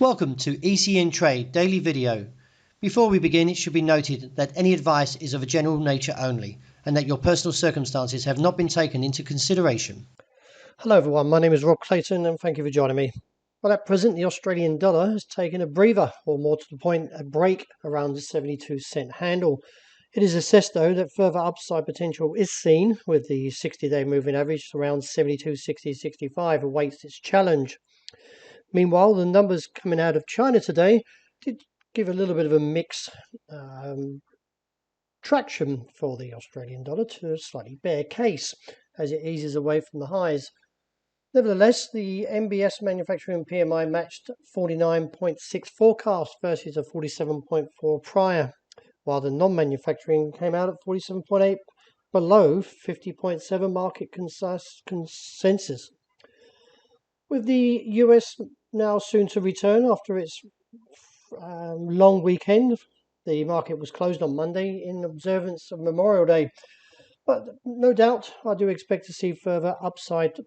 Welcome to ECNTRADE Daily Video. Before we begin, it should be noted that any advice is of a general nature only and that your personal circumstances have not been taken into consideration. Hello everyone, my name is Rob Clayton and thank you for joining me. Well, at present the Australian dollar has taken a breather, or more to the point, a break around the 72-cent handle. It is assessed though that further upside potential is seen, with the 60-day moving average around 72.60-65 awaits its challenge. Meanwhile, the numbers coming out of China today did give a little bit of a mix traction for the Australian dollar to a slightly bear case as it eases away from the highs. Nevertheless, the MBS manufacturing PMI matched 49.6 forecast versus a 47.4 prior, while the non-manufacturing came out at 47.8, below 50.7 market consensus. With the US now soon to return after its long weekend, the market was closed on Monday in observance of Memorial Day. But no doubt, I do expect to see further upside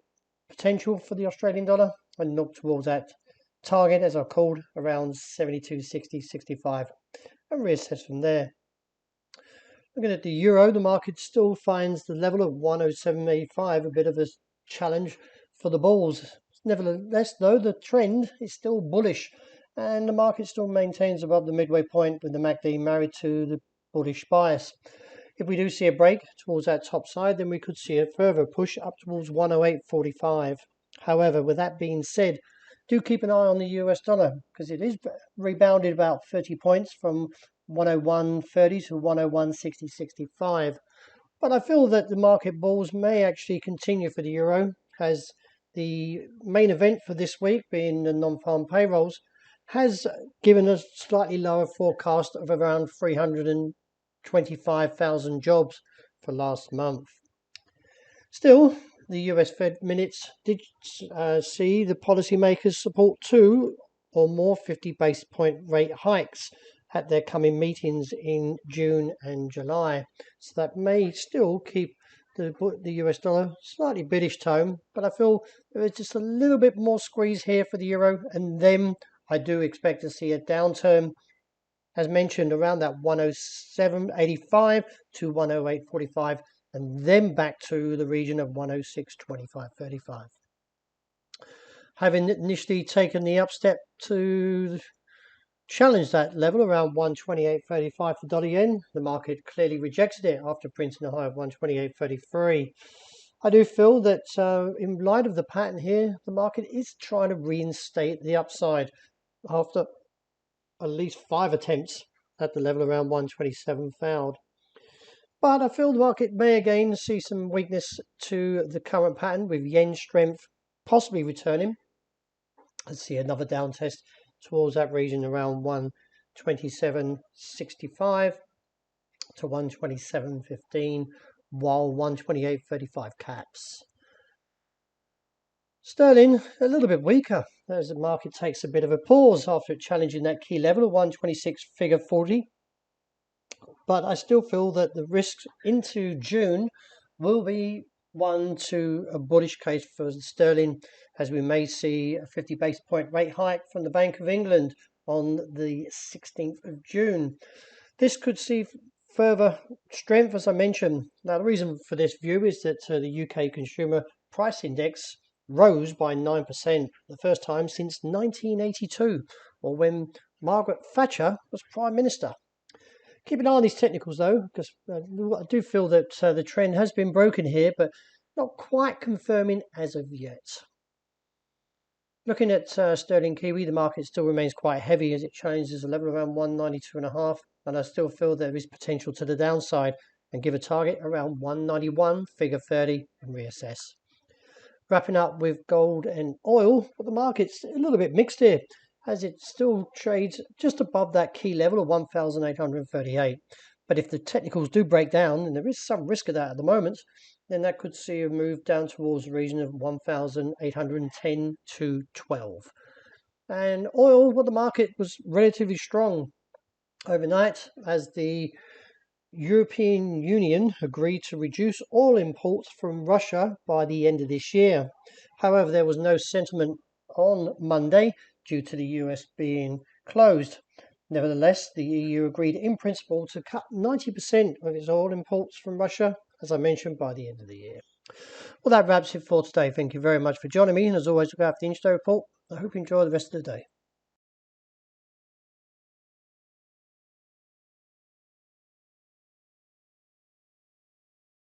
potential for the Australian dollar and look towards that target, as I've called, around 72.60-65 and reassess from there. Looking at the euro, the market still finds the level of 107.85 a bit of a challenge for the bulls. Nevertheless, though, the trend is still bullish and the market still maintains above the midway point, with the MACD married to the bullish bias. If we do see a break towards that top side, then we could see a further push up towards 108.45. However, with that being said, do keep an eye on the US dollar, because it is rebounded about 30 points from 101.30 to 101.60-65. But I feel that the market bulls may actually continue for the euro, as the main event for this week, being the non-farm payrolls, has given us slightly lower forecast of around 325,000 jobs for last month. Still, the US Fed minutes did see the policymakers support 2 or more 50 basis point rate hikes at their coming meetings in June and July. So that may still keep the US dollar slightly bearish tone, but I feel there is just a little bit more squeeze here for the euro, and then I do expect to see a downturn, as mentioned, around that 107.85 to 108.45, and then back to the region of 106.25.35. Having initially taken the upstep to challenge that level around 128.35 for dollar yen, the market clearly rejected it after printing a high of 128.33. I do feel that in light of the pattern here, the market is trying to reinstate the upside after at least 5 attempts at the level around 127 failed. But I feel the market may again see some weakness to the current pattern, with yen strength possibly returning. Let's see another down test towards that region around 127.65 to 127.15, while 128.35 caps. Sterling a little bit weaker as the market takes a bit of a pause after challenging that key level of 126.40. But I still feel that the risks into June will be one to a bullish case for sterling, as we may see a 50 basis point rate hike from the Bank of England on the 16th of June. This could see further strength, as I mentioned. Now, the reason for this view is that the UK Consumer Price Index rose by 9%, the first time since 1982, or when Margaret Thatcher was Prime Minister. Keep an eye on these technicals though, because I do feel that the trend has been broken here, but not quite confirming as of yet. Looking at sterling Kiwi, the market still remains quite heavy as it challenges a level around 192.5, and I still feel there is potential to the downside, and give a target around 191, figure 30, and reassess. Wrapping up with gold and oil, but the market's a little bit mixed here, as it still trades just above that key level of 1,838. But if the technicals do break down, and there is some risk of that at the moment, then that could see a move down towards the region of 1,810 to 12. And oil, well, the market was relatively strong overnight as the European Union agreed to reduce oil imports from Russia by the end of this year. However, there was no sentiment on Monday due to the US being closed. Nevertheless, the EU agreed in principle to cut 90% of its oil imports from Russia, as I mentioned, by the end of the year. Well, that wraps it for today. Thank you very much for joining me, and as always, look out for the Intraday report. I hope you enjoy the rest of the day.